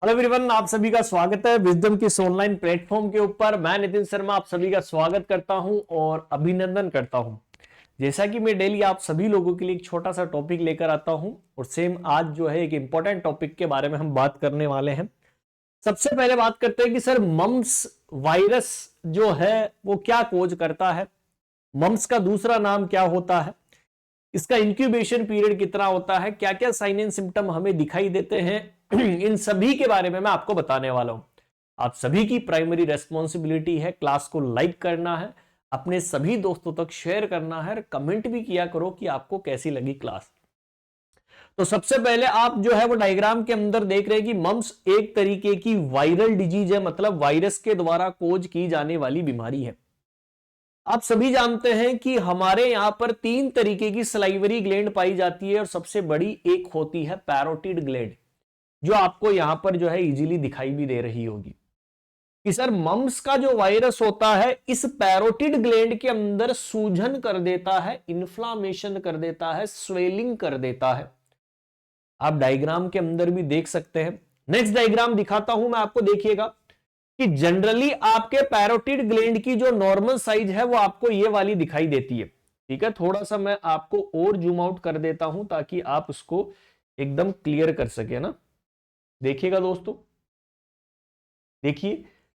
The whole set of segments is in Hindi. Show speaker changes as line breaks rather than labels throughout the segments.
हेलो एवरीवन, आप सभी का स्वागत है विजडम के इस ऑनलाइन प्लेटफॉर्म के ऊपर। मैं नितिन शर्मा आप सभी का स्वागत करता हूं और अभिनंदन करता हूं। जैसा कि मैं डेली आप सभी लोगों के लिए एक छोटा सा टॉपिक लेकर आता हूं और सेम आज जो है एक इंपॉर्टेंट टॉपिक के बारे में हम बात करने वाले हैं। सबसे पहले बात करते हैं कि सर मम्स वायरस जो है वो क्या कोज करता है, मम्स का दूसरा नाम क्या होता है, इसका इंक्यूबेशन पीरियड कितना होता है, क्या क्या साइन एंड सिम्टम हमें दिखाई देते हैं, इन सभी के बारे में मैं आपको बताने वाला हूं। आप सभी की प्राइमरी रेस्पॉन्सिबिलिटी है क्लास को लाइक करना है, अपने सभी दोस्तों तक शेयर करना है, कमेंट भी किया करो कि आपको कैसी लगी क्लास। तो सबसे पहले आप जो है वो डायग्राम के अंदर देख रहे हैं कि मम्स एक तरीके की वायरल डिजीज है, मतलब वायरस के द्वारा कोज की जाने वाली बीमारी है। आप सभी जानते हैं कि हमारे यहां पर 3 तरीके की सलाइवरी ग्लैंड पाई जाती है और सबसे बड़ी एक होती है पैरोटिड ग्लैंड, जो आपको यहां पर जो है इजीली दिखाई भी दे रही होगी कि सर मम्स का जो वायरस होता है इस पैरोटिड ग्लैंड के अंदर सूजन कर देता है, इन्फ्लामेशन कर देता है, स्वेलिंग कर देता है। आप डायग्राम के अंदर भी देख सकते हैं। नेक्स्ट डायग्राम दिखाता हूं मैं आपको, देखिएगा कि जनरली आपके पैरोटिड ग्लैंड की जो नॉर्मल साइज है वो आपको ये वाली दिखाई देती है। ठीक है, थोड़ा सा मैं आपको और जूम आउट कर देता हूं ताकि आप उसको एकदम क्लियर कर सके ना। देखिएगा दोस्तों, देखिए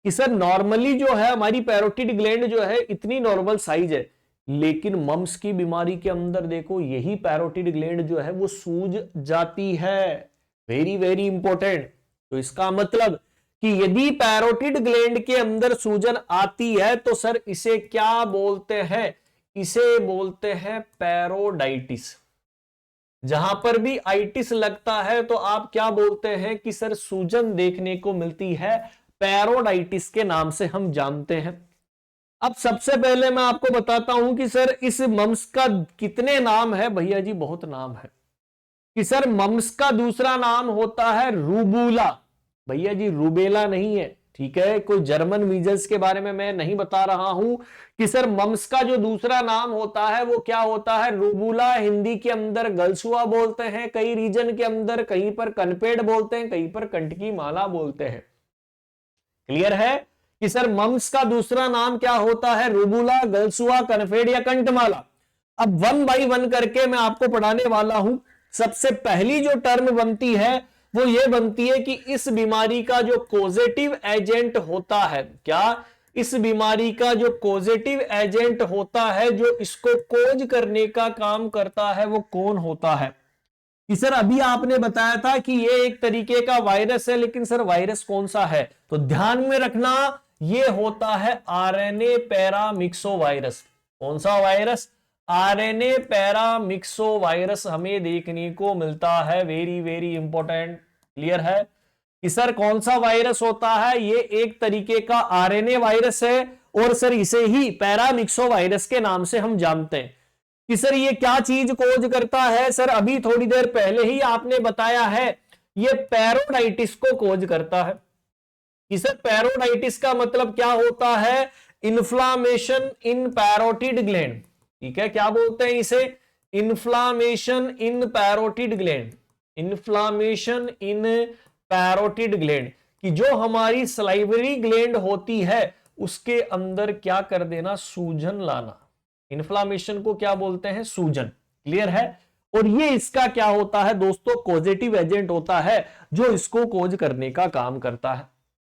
कि सर नॉर्मली जो है हमारी पैरोटिड ग्लैंड जो है इतनी नॉर्मल साइज है, लेकिन मम्स की बीमारी के अंदर देखो यही पैरोटिड ग्लैंड जो है वो सूज जाती है। Very very important. तो इसका मतलब कि यदि पैरोटिड ग्लैंड के अंदर सूजन आती है तो सर इसे क्या बोलते हैं, इसे बोलते हैं पैरोडाइटिस। जहां पर भी आइटिस लगता है तो आप क्या बोलते हैं कि सर सूजन देखने को मिलती है, पैरोडाइटिस के नाम से हम जानते हैं। अब सबसे पहले मैं आपको बताता हूं कि सर इस मम्स का कितने नाम है। भैया जी बहुत नाम है कि सर मम्स का दूसरा नाम होता है रूबुला। भैया जी रूबेला नहीं है, ठीक है, कोई जर्मन मीजल्स के बारे में मैं नहीं बता रहा हूं कि सर मम्स का जो दूसरा नाम होता है वो क्या होता है, रूबुला। हिंदी के अंदर गलसुआ बोलते हैं, कई रीजन के अंदर कहीं पर कनपेड़ बोलते हैं, कहीं पर कंठ की माला बोलते हैं। क्लियर है कि सर मम्स का दूसरा नाम क्या होता है, रूबुला, गलसुआ, कनफेड या कंठमाला। अब 1 बाय 1 करके मैं आपको पढ़ाने वाला हूं। सबसे पहली जो टर्म बनती है वो ये बनती है कि इस बीमारी का जो कोजेटिव एजेंट होता है, क्या इस बीमारी का जो कोजेटिव एजेंट होता है, जो इसको कोज करने का काम करता है, वो कौन होता है। कि सर अभी आपने बताया था कि ये एक तरीके का वायरस है, लेकिन सर वायरस कौन सा है, तो ध्यान में रखना ये होता है आरएनए पैरामिक्सो वायरस। कौन सा वायरस, आरएनए पैरामिक्सो वायरस हमें देखने को मिलता है। Very very important. क्लियर है कि सर कौन सा वायरस होता है, ये एक तरीके का आरएनए वायरस है और सर इसे ही पैरामिक्सो वायरस के नाम से हम जानते हैं। कि सर ये क्या चीज कोज करता है, सर अभी थोड़ी देर पहले ही आपने बताया है ये पैरोडाइटिस को कोज करता है। कि सर पैरोडाइटिस का मतलब क्या होता है, इन्फ्लामेशन इन पैरोटिड ग्लैंड। ठीक है, क्या बोलते हैं इसे, इन्फ्लामेशन इन पैरोटिड ग्लैंड, इन्फ्लामेशन इन पैरोटिड ग्लैंड। कि जो हमारी सलाइवरी ग्लैंड होती है उसके अंदर क्या कर देना, सूजन लाना। इन्फ्लामेशन को क्या बोलते हैं, सूजन। क्लियर है। और ये इसका क्या होता है दोस्तों, पॉजिटिव एजेंट होता है जो इसको कोज करने का काम करता है।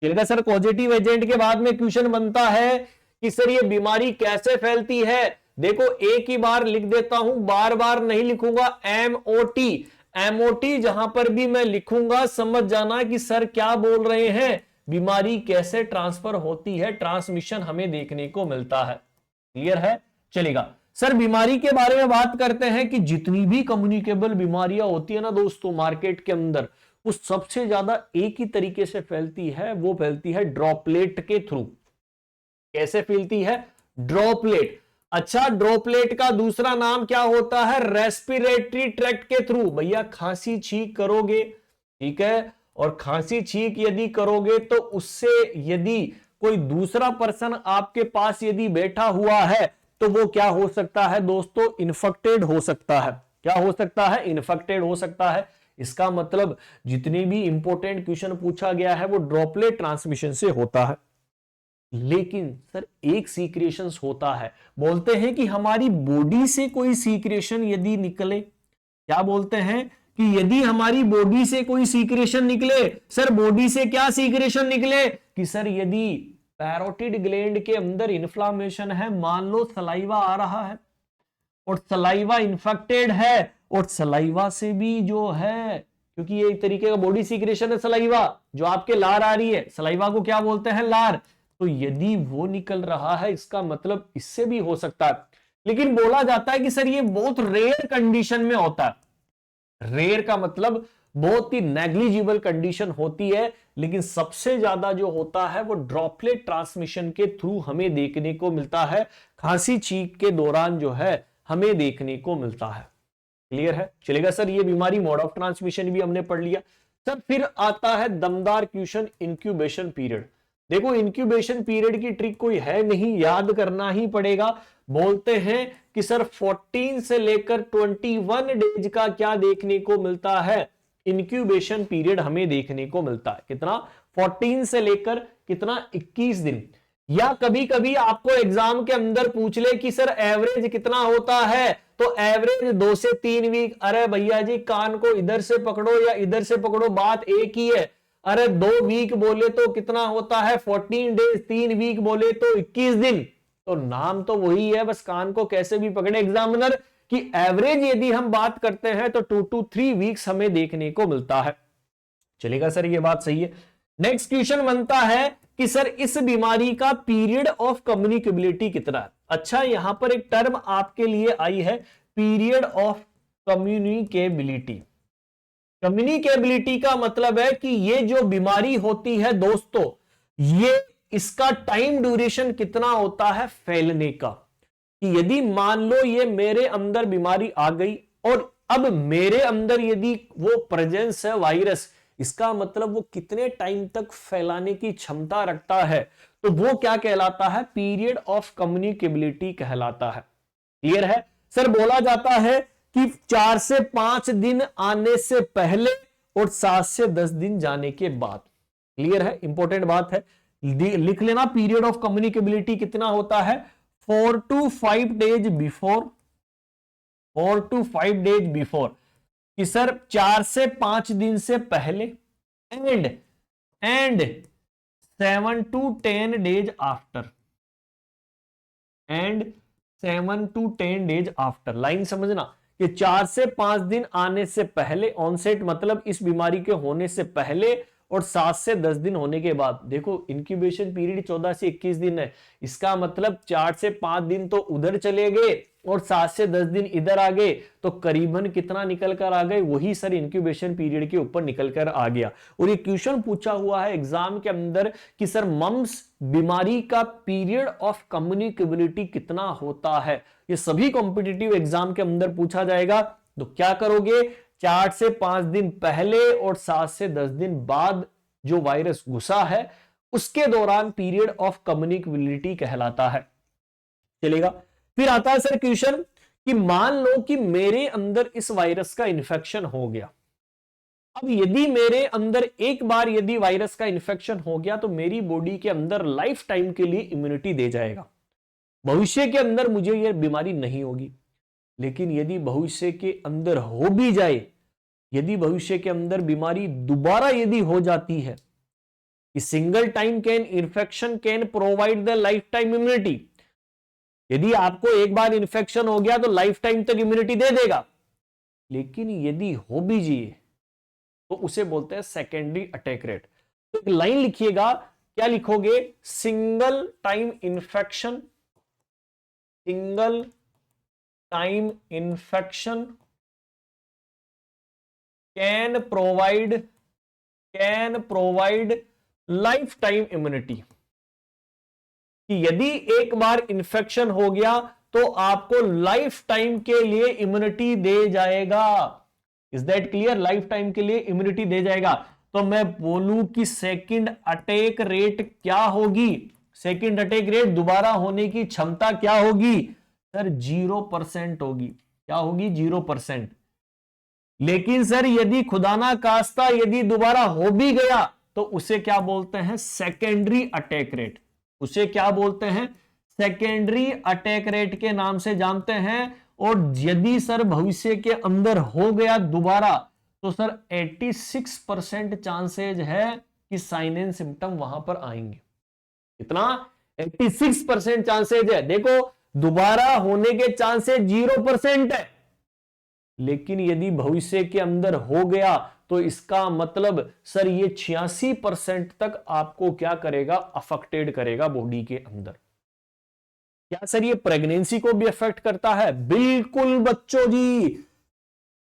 ठीक है सर, पॉजिटिव एजेंट के बाद में क्वेश्चन बनता है कि सर ये बीमारी कैसे फैलती है। देखो एक ही बार लिख देता हूं, बार बार नहीं लिखूंगा। एमओटी, एमओटी जहां पर भी मैं लिखूंगा समझ जाना कि सर क्या बोल रहे हैं, बीमारी कैसे ट्रांसफर होती है, ट्रांसमिशन हमें देखने को मिलता है। क्लियर है, चलेगा। सर बीमारी के बारे में बात करते हैं कि जितनी भी कम्युनिकेबल बीमारियां होती है ना दोस्तों मार्केट के अंदर, वो सबसे ज्यादा एक ही तरीके से फैलती है, वो फैलती है ड्रॉपलेट के थ्रू। कैसे फैलती है, ड्रॉपलेट। अच्छा, ड्रॉपलेट का दूसरा नाम क्या होता है, रेस्पिरेटरी ट्रैक्ट के थ्रू। भैया खांसी छींक करोगे, ठीक है, और खांसी छींक यदि करोगे तो उससे यदि कोई दूसरा पर्सन आपके पास यदि बैठा हुआ है तो वो क्या हो सकता है दोस्तों, इन्फेक्टेड हो सकता है। क्या हो सकता है, इन्फेक्टेड हो सकता है। इसका मतलब जितने भी इंपॉर्टेंट क्वेश्चन पूछा गया है वो ड्रॉपलेट ट्रांसमिशन से होता है। लेकिन सर एक सीक्रेशंस होता है, बोलते हैं कि हमारी बॉडी से कोई सीक्रेशन यदि निकले, क्या बोलते हैं कि यदि हमारी बॉडी से कोई सीक्रेशन निकले, सर बॉडी से क्या सीक्रेशन निकले कि सर यदि पैरोटिड ग्लैंड के अंदर इन्फ्लामेशन है, मान लो सलाइवा आ रहा है और सलाइवा इन्फेक्टेड है और सलाइवा से भी जो है, क्योंकि ये एक तरीके का बॉडी सीक्रेशन है सलाइवा, जो आपके लार आ रही है, सलाइवा को क्या बोलते हैं, लार, तो यदि वो निकल रहा है इसका मतलब इससे भी हो सकता है। लेकिन बोला जाता है कि सर ये बहुत रेयर कंडीशन में होता है। रेयर का मतलब बहुत ही नेग्लिजिबल कंडीशन होती है, लेकिन सबसे ज्यादा जो होता है वो ड्रॉपलेट ट्रांसमिशन के थ्रू हमें देखने को मिलता है, खांसी छींक के दौरान जो है हमें देखने को मिलता है। क्लियर है, चलेगा सर। ये बीमारी मोड ऑफ ट्रांसमिशन भी हमने पढ़ लिया। सर फिर आता है दमदार क्वेश्चन, इंक्यूबेशन पीरियड। देखो इंक्यूबेशन पीरियड की ट्रिक कोई है नहीं, याद करना ही पड़ेगा। बोलते हैं कि सर 14 से लेकर 21 डेज का क्या देखने को मिलता है, इंक्यूबेशन पीरियड हमें देखने को मिलता है। कितना, 14 से लेकर कितना, 21 दिन। या कभी कभी आपको एग्जाम के अंदर पूछ ले कि सर एवरेज कितना होता है, तो एवरेज 2 से 3 वीक। अरे भैया जी कान को इधर से पकड़ो या इधर से पकड़ो, बात एक ही है। अरे 2 वीक बोले तो कितना होता है, 14 डेज, 3 वीक बोले तो 21 दिन। तो नाम तो वही है, बस कान को कैसे भी पकड़े एग्जामिनर कि एवरेज यदि हम बात करते हैं तो 2 to 3 वीक्स हमें देखने को मिलता है। चलेगा सर, ये बात सही है। नेक्स्ट क्वेश्चन बनता है कि सर इस बीमारी का पीरियड ऑफ कम्युनिकेबिलिटी कितना है। अच्छा, यहां पर एक टर्म आपके लिए आई है, पीरियड ऑफ कम्युनिकेबिलिटी। कम्युनिकेबिलिटी का मतलब है कि ये जो बीमारी होती है दोस्तों, ये इसका टाइम ड्यूरेशन कितना होता है फैलने का। कि यदि मान लो ये मेरे अंदर बीमारी आ गई और अब मेरे अंदर यदि वो प्रेजेंस है वायरस, इसका मतलब वो कितने टाइम तक फैलाने की क्षमता रखता है, तो वो क्या कहलाता है, पीरियड ऑफ कम्युनिकेबिलिटी कहलाता है। क्लियर है सर। बोला जाता है कि 4 से 5 दिन आने से पहले और 7 से 10 दिन जाने के बाद। क्लियर है, इंपॉर्टेंट बात है, लिख लेना। पीरियड ऑफ कम्युनिकेबिलिटी कितना होता है, 4 to 5 days before, 4 to 5 days before, कि सर 4 से 5 दिन से पहले and 7 to 10 days after, and 7 to 10 days after. Line समझना कि 4 से 5 दिन आने से पहले, ऑनसेट मतलब इस बीमारी के होने से पहले, और 7 से 10 दिन होने के बाद। देखो इंक्यूबेशन पीरियड 14 से 21 दिन है, इसका मतलब 4 से 5 दिन तो उधर चले गए और 7 से 10 दिन इधर आ गए, तो करीबन कितना निकल कर आ गए, वही सर इंक्यूबेशन पीरियड के ऊपर निकल कर आ गया। और ये क्वेश्चन पूछा हुआ है एग्जाम के अंदर कि सर मम्स बीमारी का पीरियड ऑफ कम्युनिकेबिलिटी कितना होता है। ये सभी कॉम्पिटिटिव एग्जाम के अंदर पूछा जाएगा। तो क्या करोगे, 4 से 5 दिन पहले और 7 से 10 दिन बाद जो वायरस घुसा है उसके दौरान पीरियड ऑफ कम्युनिकेबिलिटी कहलाता है। चलेगा। फिर आता है सर क्वेश्चन कि मान लो कि मेरे अंदर इस वायरस का इन्फेक्शन हो गया। अब यदि मेरे अंदर एक बार यदि वायरस का इन्फेक्शन हो गया तो मेरी बॉडी के अंदर लाइफ टाइम के लिए इम्यूनिटी दे जाएगा, भविष्य के अंदर मुझे यह बीमारी नहीं होगी। लेकिन यदि भविष्य के अंदर हो भी जाए, यदि भविष्य के अंदर बीमारी दोबारा यदि हो जाती है, कि single time can infection can provide the life time immunity. यदि आपको एक बार इन्फेक्शन हो गया तो लाइफ टाइम तक इम्यूनिटी दे देगा, लेकिन यदि हो भी जाए तो उसे बोलते हैं सेकेंडरी अटैक रेट। तो एक लाइन लिखिएगा, क्या लिखोगे, single time infection, single time infection can provide life time immunity. कि यदि एक बार इन्फेक्शन हो गया तो आपको लाइफ टाइम के लिए इम्यूनिटी दे जाएगा। Is that clear, life time के लिए इम्यूनिटी दे जाएगा। तो मैं बोलूं कि सेकंड अटैक रेट क्या होगी, सेकंड अटैक रेट दोबारा होने की क्षमता क्या होगी, सर 0% होगी। क्या होगी, 0%। लेकिन सर यदि खुदा ना खास्ता यदि दोबारा हो भी गया तो उसे क्या बोलते हैं? Secondary attack rate. उसे क्या बोलते हैं? सेकेंडरी अटैक रेट के नाम से जानते हैं। और यदि सर भविष्य के अंदर हो गया दोबारा तो सर 86% चांसेज है कि साइन एंड सिम्टम वहां पर आएंगे। कितना? 86% चांसेज है। देखो दोबारा होने के चांसेस 0% है, लेकिन यदि भविष्य के अंदर हो गया तो इसका मतलब सर ये 86% तक आपको क्या करेगा? अफेक्टेड करेगा बॉडी के अंदर। क्या सर ये प्रेगनेंसी को भी अफेक्ट करता है? बिल्कुल बच्चों जी,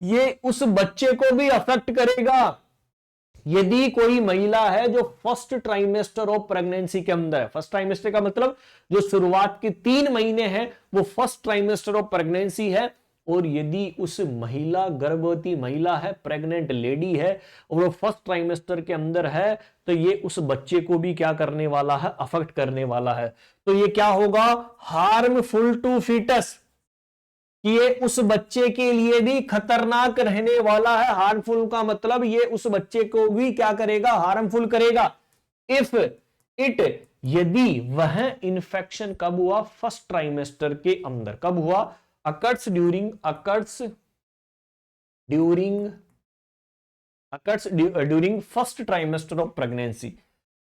ये उस बच्चे को भी अफेक्ट करेगा यदि कोई महिला है जो फर्स्ट ट्राइमेस्टर ऑफ प्रेगनेंसी के अंदर है। फर्स्ट ट्राइमेस्टर का मतलब जो शुरुआत के 3 महीने हैं वो फर्स्ट ट्राइमेस्टर ऑफ प्रेगनेंसी है। और यदि उस महिला गर्भवती महिला है, प्रेग्नेंट लेडी है और वो फर्स्ट ट्राइमेस्टर के अंदर है तो ये उस बच्चे को भी क्या करने वाला है? अफेक्ट करने वाला है। तो ये क्या होगा? हार्मफुल टू फीटस, कि ये उस बच्चे के लिए भी खतरनाक रहने वाला है। हार्मफुल का मतलब ये उस बच्चे को भी क्या करेगा? हार्मफुल करेगा। इफ इट, यदि वह इंफेक्शन कब हुआ? फर्स्ट ट्राइमेस्टर के अंदर। कब हुआ? Occurs during first trimester of pregnancy.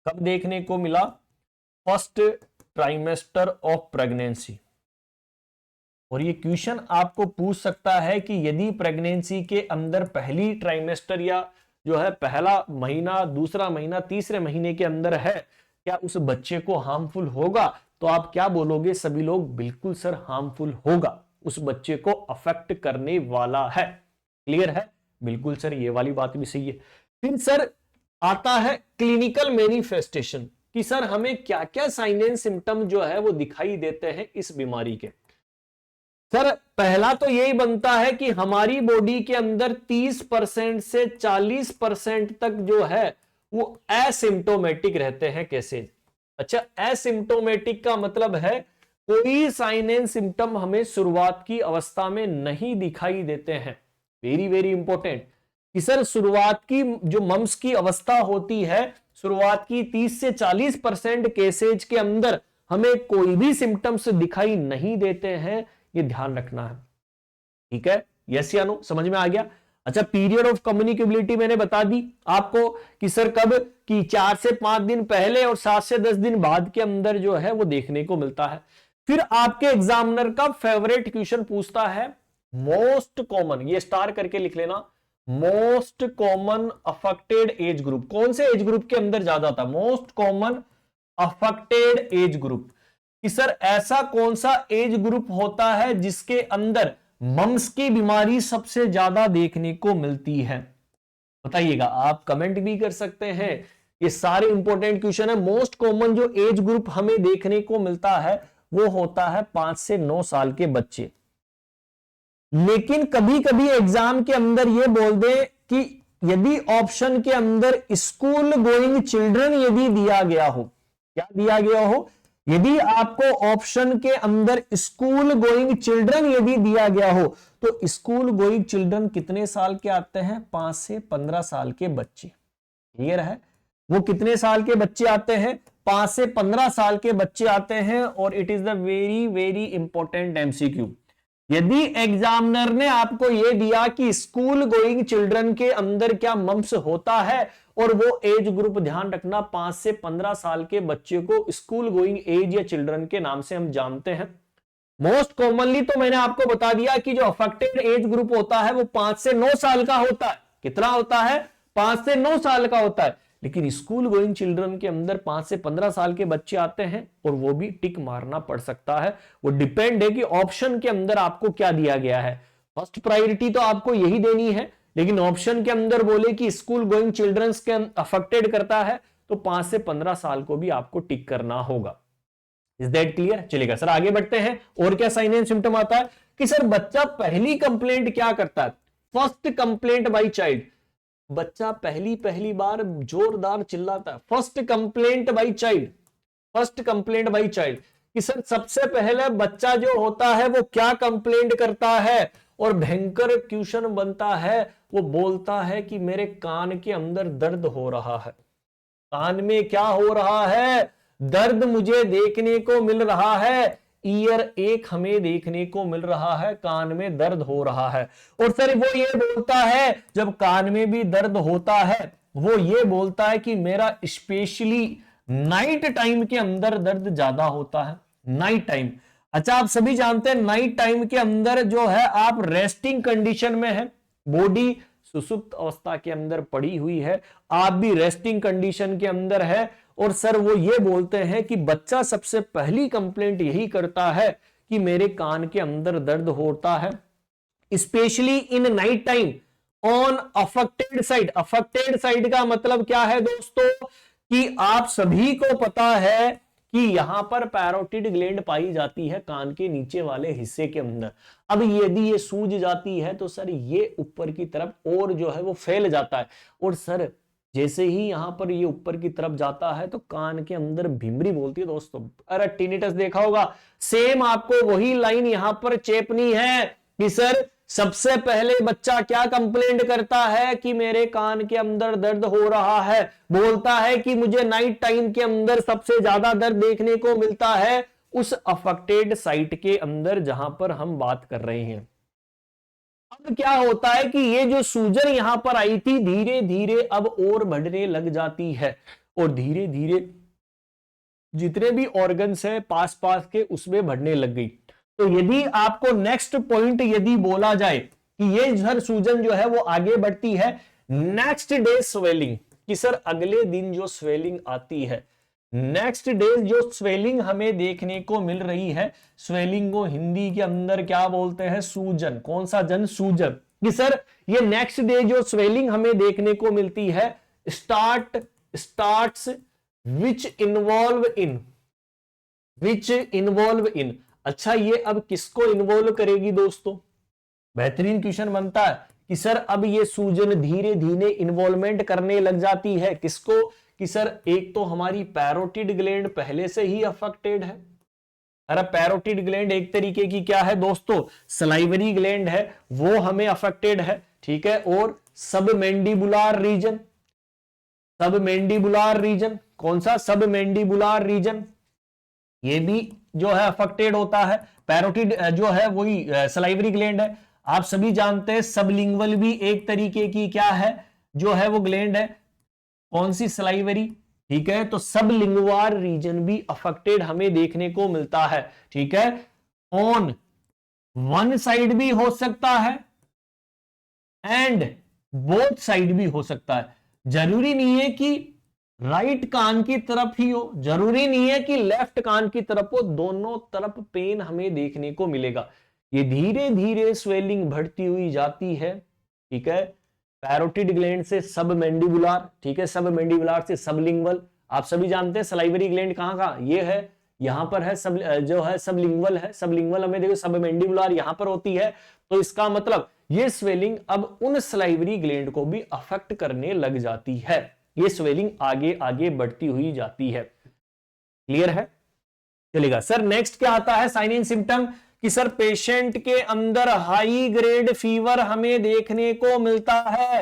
कब देखने को मिला? First trimester of pregnancy. और ये क्वेश्चन आपको पूछ सकता है कि यदि प्रेगनेंसी के अंदर पहली ट्राइमेस्टर या जो है पहला महीना, दूसरा महीना, तीसरे महीने के अंदर है, क्या उस बच्चे को हार्मफुल होगा? तो आप क्या बोलोगे? सभी लोग बिल्कुल सर हार्मफुल होगा, उस बच्चे को अफेक्ट करने वाला है। क्लियर है? बिल्कुल सर, ये वाली बात भी सही है। फिर सर आता है क्लिनिकल मैनिफेस्टेशन, कि सर हमें क्या क्या साइन एंड सिम्टम जो है वो दिखाई देते हैं इस बीमारी के। सर पहला तो यही बनता है कि हमारी बॉडी के अंदर 30% से 40% तक जो है वो एसिम्टोमेटिक रहते हैं केसेज। अच्छा, एसिम्टोमेटिक का मतलब है कोई साइन एंड सिम्टम हमें शुरुआत की अवस्था में नहीं दिखाई देते हैं। वेरी वेरी इंपॉर्टेंट कि सर शुरुआत की जो मम्स की अवस्था होती है, शुरुआत की 30 से 40% केसेज के अंदर हमें कोई भी सिम्टम्स दिखाई नहीं देते हैं। ये ध्यान रखना है। ठीक है? यस या नो? समझ में आ गया? अच्छा, पीरियड ऑफ कम्युनिकेबिलिटी मैंने बता दी आपको कि सर कब? कि 4 से 5 दिन पहले और 7 से 10 दिन बाद के अंदर जो है वो देखने को मिलता है। फिर आपके एग्जामिनर का फेवरेट क्वेश्चन पूछता है मोस्ट कॉमन, ये स्टार करके लिख लेना, most common affected age group. कौन से एज ग्रुप के अंदर ज्यादा था? Most common affected age group. कि सर ऐसा कौन सा एज ग्रुप होता है जिसके अंदर मम्स की बीमारी सबसे ज्यादा देखने को मिलती है? बताइएगा। आप कमेंट भी कर सकते हैं। ये सारे इंपॉर्टेंट क्वेश्चन है। मोस्ट कॉमन जो एज ग्रुप हमें देखने को मिलता है वो होता है 5 से 9 साल के बच्चे। लेकिन कभी कभी एग्जाम के अंदर ये बोल दे कि यदि ऑप्शन के अंदर स्कूल गोइंग चिल्ड्रन यदि दिया गया हो, क्या दिया गया हो? यदि आपको ऑप्शन के अंदर स्कूल गोइंग चिल्ड्रन यदि दिया गया हो तो स्कूल गोइंग चिल्ड्रन कितने साल के आते हैं? 5 से 15 साल के बच्चे। क्लियर है? वो कितने साल के बच्चे आते हैं? 5 से 15 साल के बच्चे आते हैं। और it is the very very important MCQ. यदि एग्जामिनर ने आपको यह दिया कि स्कूल गोइंग चिल्ड्रन के अंदर क्या मम्स होता है, और वो एज ग्रुप ध्यान रखना 5 से 15 साल के बच्चे को स्कूल गोइंग एज या चिल्ड्रन के नाम से हम जानते हैं। मोस्ट कॉमनली तो मैंने आपको बता दिया कि जो अफेक्टेड एज ग्रुप होता है वो 5 से 9 साल का होता है। कितना होता है? 5 से 9 साल का होता है। लेकिन स्कूल गोइंग चिल्ड्रन के अंदर 5 से 15 साल के बच्चे आते हैं और वो भी टिक मारना पड़ सकता है। वो डिपेंड है कि ऑप्शन के अंदर आपको क्या दिया गया है। फर्स्ट प्रायोरिटी तो आपको यही देनी है, लेकिन ऑप्शन के अंदर बोले कि स्कूल गोइंग चिल्ड्रंस के अफेक्टेड करता है तो 5 से 15 साल को भी आपको टिक करना होगा। Is that clear? चलेगा सर, आगे बढ़ते हैं। और क्या साइन एंड सिम्टम आता है कि सर बच्चा पहली कंप्लेंट क्या करता है? First complaint by child. बच्चा पहली बार जोरदार चिल्लाता है। First complaint by child. First complaint by child कि सर सबसे पहले बच्चा जो होता है वो क्या कंप्लेंट करता है? और भयंकर क्वेश्चन बनता है, वो बोलता है कि मेरे कान के अंदर दर्द हो रहा है। कान में क्या हो रहा है? दर्द मुझे देखने को मिल रहा है। ईयर एक हमें देखने को मिल रहा है, कान में दर्द हो रहा है। और सर वो ये बोलता है, जब कान में भी दर्द होता है, वो ये बोलता है कि मेरा स्पेशली नाइट टाइम के अंदर दर्द ज्यादा होता है। नाइट टाइम, अच्छा आप सभी जानते हैं नाइट टाइम के अंदर जो है आप रेस्टिंग कंडीशन में है, बॉडी सुसुप्त अवस्था के अंदर पड़ी हुई है, आप भी रेस्टिंग कंडीशन के अंदर है। और सर वो ये बोलते हैं कि बच्चा सबसे पहली कंप्लेंट यही करता है कि मेरे कान के अंदर दर्द होता है, specially in night time on affected side. Affected side का मतलब क्या है दोस्तों, कि आप सभी को पता है कि यहां पर पैरोटिड ग्लैंड पाई जाती है कान के नीचे वाले हिस्से के अंदर। अब यदि ये सूज जाती है तो सर ये ऊपर की तरफ और जो है वो फैल जाता है। और सर जैसे ही यहां पर ये ऊपर की तरफ जाता है तो कान के अंदर भिमरी बोलती है दोस्तों। अरे टिनिटस देखा होगा, सेम आपको वही लाइन यहां पर चेपनी है कि सर सबसे पहले बच्चा क्या कंप्लेंट करता है कि मेरे कान के अंदर दर्द हो रहा है, बोलता है कि मुझे नाइट टाइम के अंदर सबसे ज्यादा दर्द देखने को मिलता है उस अफेक्टेड साइट के अंदर जहां पर हम बात कर रहे हैं। अब क्या होता है कि ये जो सूजन यहां पर आई थी धीरे धीरे अब और बढ़ने लग जाती है, और धीरे धीरे जितने भी ऑर्गन्स है पास पास के उसमें बढ़ने लग गई। तो यदि आपको नेक्स्ट पॉइंट यदि बोला जाए कि ये हर सूजन जो है वो आगे बढ़ती है, नेक्स्ट डे स्वेलिंग, कि सर अगले दिन जो स्वेलिंग आती है, नेक्स्ट डे जो स्वेलिंग हमें देखने को मिल रही है, स्वेलिंग को हिंदी के अंदर क्या बोलते हैं? सूजन। कौन सा जन? सूजन। कि सर ये नेक्स्ट डे जो स्वेलिंग हमें देखने को मिलती है, स्टार्ट्स विच इन्वॉल्व इन। अच्छा ये अब किसको इन्वॉल्व करेगी दोस्तों? बेहतरीन क्वेश्चन बनता है कि सर अब ये सूजन धीरे धीरे इन्वॉल्वमेंट करने लग जाती है किसको? कि सर एक तो हमारी पैरोटिड ग्लैंड पहले से ही अफेक्टेड है। अरे पैरोटिड ग्लैंड एक तरीके की क्या है दोस्तों? सलाइवरी ग्लैंड है, वो हमें अफेक्टेड है, ठीक है। और सबमेंडिबुलर रीजन, कौन सा? सबमेंडिबुलर रीजन, ये भी जो है अफेक्टेड होता है। पैरोटिड जो है वही सलाइवरी ग्लैंड है। आप सभी जानते हैं सबलिंगुअल भी एक तरीके की क्या है, जो है वो ग्लैंड है। कौन सी? सलाइवरी, ठीक है। तो सबलिंगुअल रीजन भी अफेक्टेड हमें देखने को मिलता है, ठीक है। ऑन वन साइड भी हो सकता है एंड बोथ साइड भी हो सकता है। जरूरी नहीं है कि राइट कान की तरफ ही हो, जरूरी नहीं है कि लेफ्ट कान की तरफ हो, दोनों तरफ पेन हमें देखने को मिलेगा। ये धीरे धीरे स्वेलिंग बढ़ती हुई जाती है, ठीक है। पैरोटिड ग्लैंड से सबमेंडिबुलर, ठीक है, सबमेंडिबुलर से सबलिंगुअल। आप सभी जानते हैं सलाइवरी ग्लैंड कहां ये है, यहां पर है। सब जो है सबलिंगुअल है, सबलिंगुअल हमें देखो सबमेंडिबुलर यहां पर होती है। तो इसका मतलब ये स्वेलिंग अब उन सलाइवरी ग्लैंड को भी अफेक्ट करने लग जाती है। ये स्वेलिंग आगे आगे बढ़ती हुई जाती है। क्लियर है? चलेगा सर। नेक्स्ट क्या आता है? साइन एंड सिम्टम, कि सर पेशेंट के अंदर हाई ग्रेड फीवर हमें देखने को मिलता है।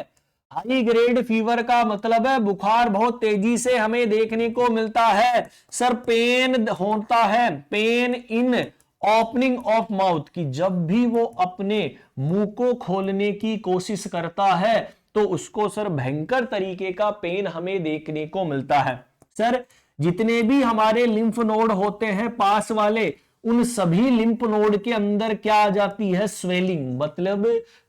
हाई ग्रेड फीवर का मतलब है बुखार बहुत तेजी से हमें देखने को मिलता है। सर पेन होता है, pain in opening of mouth, की जब भी वो अपने मुंह को खोलने की कोशिश करता है तो उसको सर भयंकर तरीके का पेन हमें देखने को मिलता है। सर जितने भी हमारे लिम्फ नोड होते हैं पास वाले, उन सभी लिम्फ नोड के अंदर क्या आ जाती है? स्वेलिंग। मतलब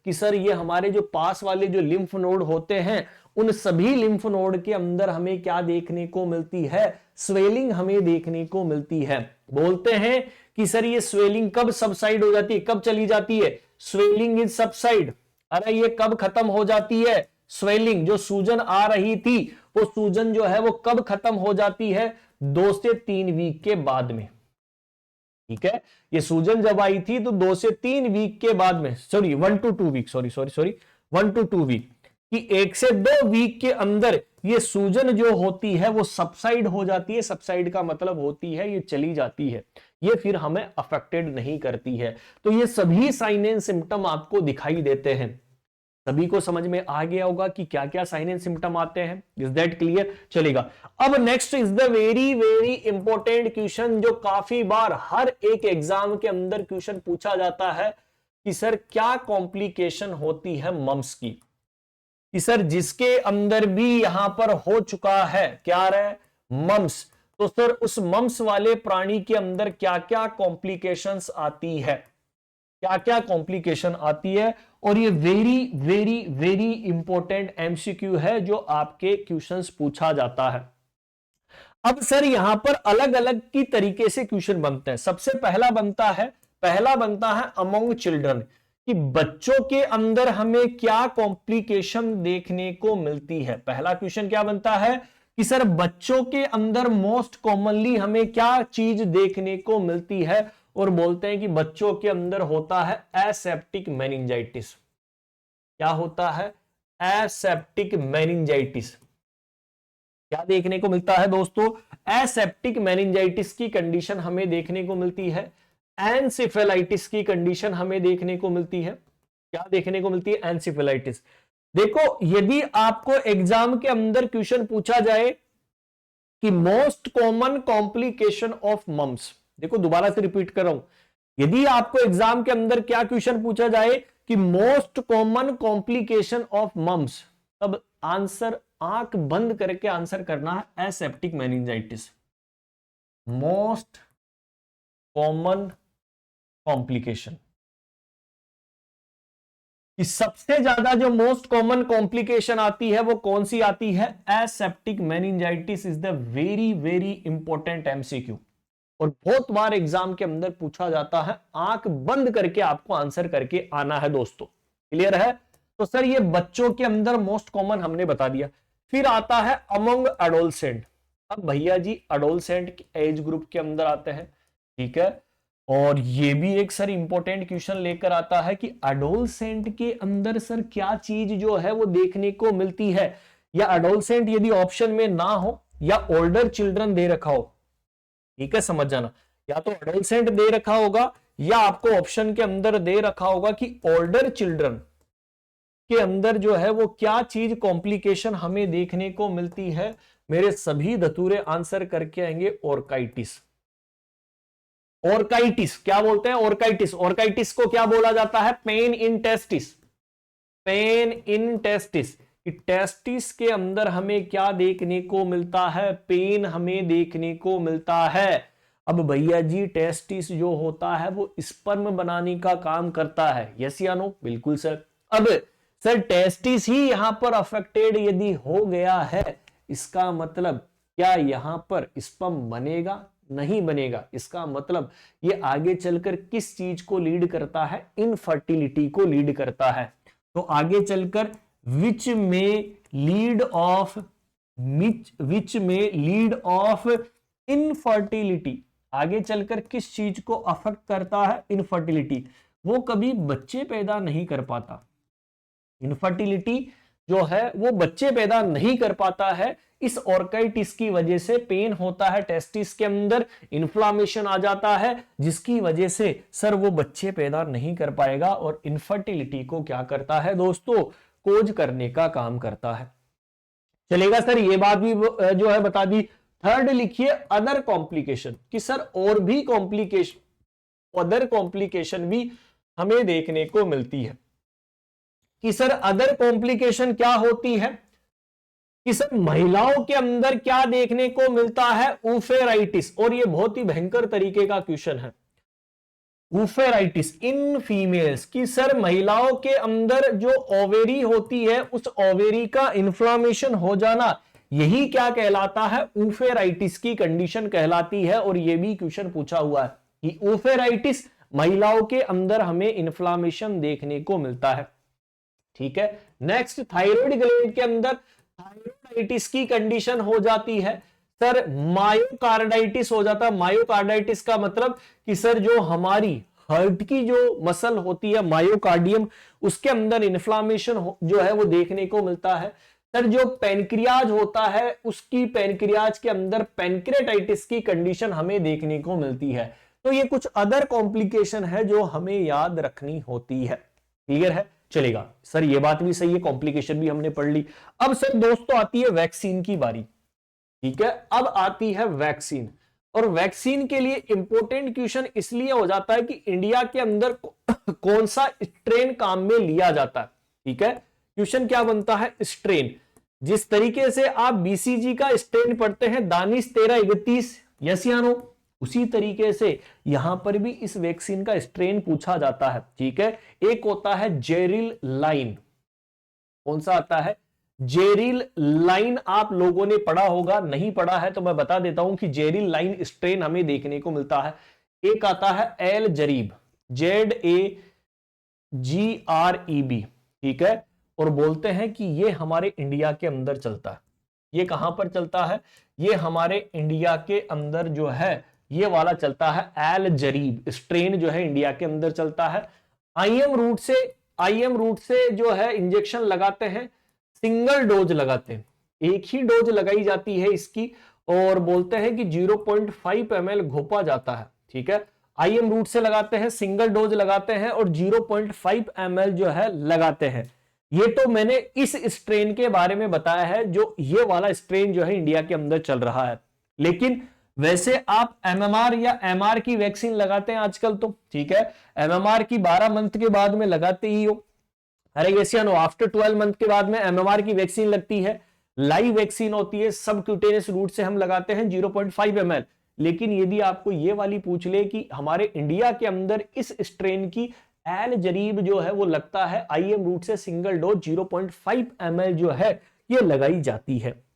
कि सर ये हमारे जो पास वाले जो लिम्फ नोड होते हैं, उन सभी लिम्फ नोड के अंदर हमें क्या देखने को मिलती है? स्वेलिंग हमें देखने को मिलती है। बोलते हैं कि सर ये स्वेलिंग कब सबसाइड हो जाती है, कब चली जाती है? Swelling is subside. अरे ये कब खत्म हो जाती है? स्वेलिंग जो सूजन आ रही थी, वो सूजन जो है वो कब खत्म हो जाती है? 2 से 3 वीक के बाद में, ठीक है। ये सूजन जब आई थी तो 2 से 3 वीक के बाद में, 1 to 2 वीक, 1 to 2 वीक, कि 1 से 2 वीक के अंदर ये सूजन जो होती है वो सबसाइड हो जाती है। सबसाइड का मतलब होती है ये चली जाती है, ये फिर हमें अफेक्टेड नहीं करती है। तो ये सभी साइन एंड सिम्टम आपको दिखाई देते हैं। सभी को समझ में आ गया होगा कि क्या क्या साइन एंड सिम्टम आते हैं। Is that clear? चलेगा। अब next is the very very important question जो काफी बार हर एक एग्जाम के अंदर क्वेश्चन पूछा जाता है कि सर क्या कॉम्प्लिकेशन होती है मम्स की, कि सर जिसके अंदर भी यहां पर हो चुका है क्या रहे मम्स, तो सर उस मम्स वाले प्राणी के अंदर क्या क्या कॉम्प्लिकेशंस आती है, क्या क्या कॉम्प्लिकेशन आती है। और ये very very very important MCQ है जो आपके क्वेश्चंस पूछा जाता है। अब सर यहां पर अलग अलग की तरीके से क्वेश्चन बनते हैं। सबसे पहला बनता है अमंग चिल्ड्रन, कि बच्चों के अंदर हमें क्या कॉम्प्लिकेशन देखने को मिलती है। पहला क्वेश्चन क्या बनता है कि सर बच्चों के अंदर मोस्ट कॉमनली हमें क्या चीज देखने को मिलती है, और बोलते हैं कि बच्चों के अंदर होता है एसेप्टिक मेनिंजाइटिस। क्या होता है? Aseptic meningitis. क्या देखने को मिलता है दोस्तों? एसेप्टिक मेनिंजाइटिस की कंडीशन हमें देखने को मिलती है। एनसेफेलाइटिस की कंडीशन हमें देखने को मिलती है। क्या देखने को मिलती है? एनसेफेलाइटिस। देखो यदि आपको एग्जाम के अंदर क्वेश्चन पूछा जाए कि most common complication of mumps, देखो दोबारा से रिपीट कर रहा हूं, यदि आपको एग्जाम के अंदर क्या क्वेश्चन पूछा जाए कि most common complication of mumps, तब आंसर आंख बंद करके आंसर करना है aseptic meningitis. Most common complication, सबसे ज्यादा जो मोस्ट कॉमन कॉम्प्लिकेशन आती है वो कौन सी आती है? Aseptic meningitis is the very very important MCQ, और बहुत बार एग्जाम के अंदर पूछा जाता है। आंख बंद करके आपको आंसर करके आना है दोस्तों। क्लियर है? तो सर ये बच्चों के अंदर मोस्ट कॉमन हमने बता दिया। फिर आता है अमंग एडोलसेंट। अब भैया जी एडोलसेंट एज ग्रुप के अंदर आते हैं, ठीक है, और ये भी एक सर इंपॉर्टेंट क्वेश्चन लेकर आता है कि एडोलसेंट के अंदर सर क्या चीज जो है वो देखने को मिलती है, या एडोलसेंट यदि ऑप्शन में ना हो या ओल्डर चिल्ड्रन दे रखा हो, ठीक है, समझ जाना, या तो एडोलसेंट दे रखा होगा या आपको ऑप्शन के अंदर दे रखा होगा कि ओल्डर चिल्ड्रन के अंदर जो है वो क्या चीज कॉम्प्लिकेशन हमें देखने को मिलती है। मेरे सभी धतूरे आंसर करके आएंगे ऑर्काइटिस। ऑर्काइटिस क्या बोलते हैं? ऑर्काइटिस। ऑर्काइटिस को क्या बोला जाता है? Pain in testis. Pain in testis, testis के अंदर हमें क्या देखने को मिलता है? पेन हमें देखने को मिलता है। अब भैया जी टेस्टिस जो होता है वो स्पर्म बनाने का काम करता है, यस या नो? बिल्कुल सर। अब सर टेस्टिस ही यहां पर अफेक्टेड यदि हो गया है, इसका मतलब क्या यहां पर स्पर्म बनेगा? नहीं बनेगा। इसका मतलब ये आगे चलकर किस चीज को लीड करता है? इनफर्टिलिटी को लीड करता है। तो आगे चलकर विच में लीड ऑफ इनफर्टिलिटी, आगे चलकर किस चीज को अफेक्ट करता है? इनफर्टिलिटी। वो कभी बच्चे पैदा नहीं कर पाता। इनफर्टिलिटी जो है वो बच्चे पैदा नहीं कर पाता है। इस ऑर्काइटिस की वजह से पेन होता है टेस्टिस के अंदर, इन्फ्लामेशन आ जाता है, जिसकी वजह से सर वो बच्चे पैदा नहीं कर पाएगा, और इनफर्टिलिटी को क्या करता है दोस्तों? कोज करने का काम करता है। चलेगा सर, ये बात भी जो है बता दी। थर्ड लिखिए अदर कॉम्प्लिकेशन, कि सर और भी कॉम्प्लिकेशन, अदर कॉम्प्लिकेशन भी हमें देखने को मिलती है। कि सर अदर कॉम्प्लिकेशन क्या होती है? कि सर महिलाओं के अंदर क्या देखने को मिलता है? ऊफेराइटिस। और ये बहुत ही भयंकर तरीके का क्वेश्चन है। ऊफेराइटिस इन फीमेल्स, कि सर महिलाओं के अंदर जो ओवेरी होती है उस ओवेरी का इन्फ्लामेशन हो जाना, यही क्या कहलाता है? ऊफेराइटिस की कंडीशन कहलाती है। और यह भी क्वेश्चन पूछा हुआ है कि ऊफेराइटिस महिलाओं के अंदर हमें इन्फ्लामेशन देखने को मिलता है, ठीक है। नेक्स्ट थायराइड ग्लैंड के अंदर थायराइडाइटिस की कंडीशन हो जाती है। सर मायोकार्डाइटिस हो जाता है। मायोकार्डाइटिस का मतलब कि सर जो हमारी हार्ट की जो मसल होती है मायोकार्डियम, उसके अंदर इन्फ्लामेशन जो है वो देखने को मिलता है। सर जो पेनक्रियाज होता है उसकी पेनक्रियाज के अंदर पेनक्रेटाइटिस की कंडीशन हमें देखने को मिलती है। तो ये कुछ अदर कॉम्प्लिकेशन है जो हमें याद रखनी होती है। क्लियर है? चलेगा। सर ये बात भी सही है, कॉम्प्लिकेशन भी हमने पढ़ ली। अब सर दोस्तों आती है वैक्सीन की बारी, ठीक है। अब आती है वैक्सीन, और वैक्सीन के लिए इंपॉर्टेंट क्वेश्चन इसलिए हो जाता है कि इंडिया के अंदर कौन सा स्ट्रेन काम में लिया जाता है, ठीक है। क्वेश्चन क्या बनता है, स्ट्रेन। जिस तरीके से आप बीसीजी का स्ट्रेन पढ़ते हैं दानिश 1331, यस या नो, उसी तरीके से यहां पर भी इस वैक्सीन का स्ट्रेन पूछा जाता है, ठीक है। एक होता है जेरिल लाइन, कौन सा आता है, जेरिल लाइन। आप लोगों ने पढ़ा होगा, नहीं पढ़ा है तो मैं बता देता हूं कि जेरिल लाइन स्ट्रेन हमें देखने को मिलता है। एक आता है एल जरीब, ZAGREB, ठीक है। और बोलते हैं कि ये हमारे इंडिया के अंदर चलता है। ये कहां पर चलता है, ये हमारे इंडिया के अंदर जो है ये वाला चलता है, एल जरीब स्ट्रेन जो है इंडिया के अंदर चलता है। आईएम रूट से जो है इंजेक्शन लगाते हैं, सिंगल डोज लगाते हैं, एक ही डोज लगाई जाती है इसकी, और बोलते हैं कि 0.5 ml घोपा जाता है, ठीक है। आईएम रूट से लगाते हैं, सिंगल डोज लगाते हैं और 0.5 ml जो है लगाते हैं। ये तो मैंने इस स्ट्रेन के बारे में बताया है, जो ये वाला स्ट्रेन जो है इंडिया के अंदर चल रहा है। लेकिन वैसे आप एमएमआर या एमआर की वैक्सीन लगाते हैं आजकल तो, ठीक है। एमएमआर की 12 मंथ के बाद में लगाते ही हो, अरे यस या नो, आफ्टर 12 मंथ के बाद में एमएमआर की वैक्सीन लगती है। लाइव वैक्सीन होती है, सबक्यूटेनियस रूट से हम लगाते हैं 0.5 ml। लेकिन यदि आपको ये वाली पूछ ले कि हमारे इंडिया के अंदर इस स्ट्रेन की एल जरीब जो है वो लगता है आईएम रूट से, सिंगल डोज 0.5 ml जो है ये लगाई जाती है।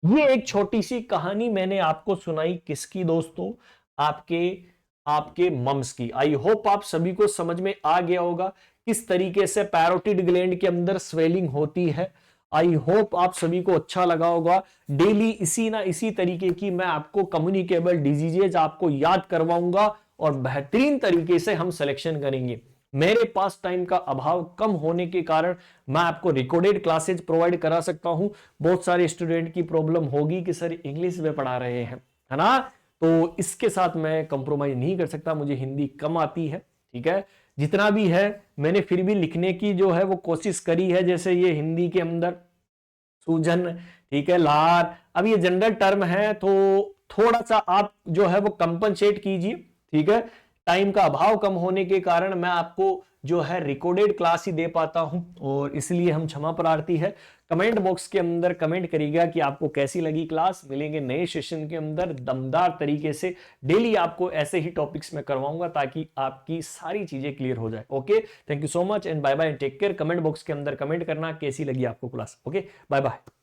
ये एक छोटी सी कहानी मैंने आपको सुनाई, किसकी दोस्तों, आपके मम्स की। आई होप आप सभी को समझ में आ गया होगा किस तरीके से पैरोटिड ग्लैंड के अंदर स्वेलिंग होती है। आई होप आप सभी को अच्छा लगा होगा। डेली इसी तरीके की मैं आपको कम्युनिकेबल डिजीजेज आपको याद करवाऊंगा और बेहतरीन तरीके से हम सिलेक्शन करेंगे। मेरे पास टाइम का अभाव कम होने के कारण मैं आपको रिकॉर्डेड क्लासेज प्रोवाइड करा सकता हूं। बहुत सारे स्टूडेंट की प्रॉब्लम होगी कि सर इंग्लिश में पढ़ा रहे हैं, है ना, तो इसके साथ मैं कंप्रोमाइज नहीं कर सकता, मुझे हिंदी कम आती है, ठीक है। जितना भी है मैंने फिर भी लिखने की जो है वो कोशिश करी है। जैसे ये हिंदी के अंदर सूजन, ठीक है, लार, अब ये जनरल टर्म है तो थोड़ा सा आप जो है वो कंपनसेट कीजिए, ठीक है। टाइम का अभाव कम होने के कारण मैं आपको जो है रिकॉर्डेड क्लास ही दे पाता हूं और इसलिए हम क्षमा प्रार्थी है। कमेंट बॉक्स के अंदर कमेंट करिएगा कि आपको कैसी लगी क्लास। मिलेंगे नए सेशन के अंदर दमदार तरीके से, डेली आपको ऐसे ही टॉपिक्स में करवाऊंगा ताकि आपकी सारी चीजें क्लियर हो जाए। Okay, thank you so much and bye bye, take care. Comment box के अंदर कमेंट करना कैसी लगी आपको क्लास। Okay, bye bye.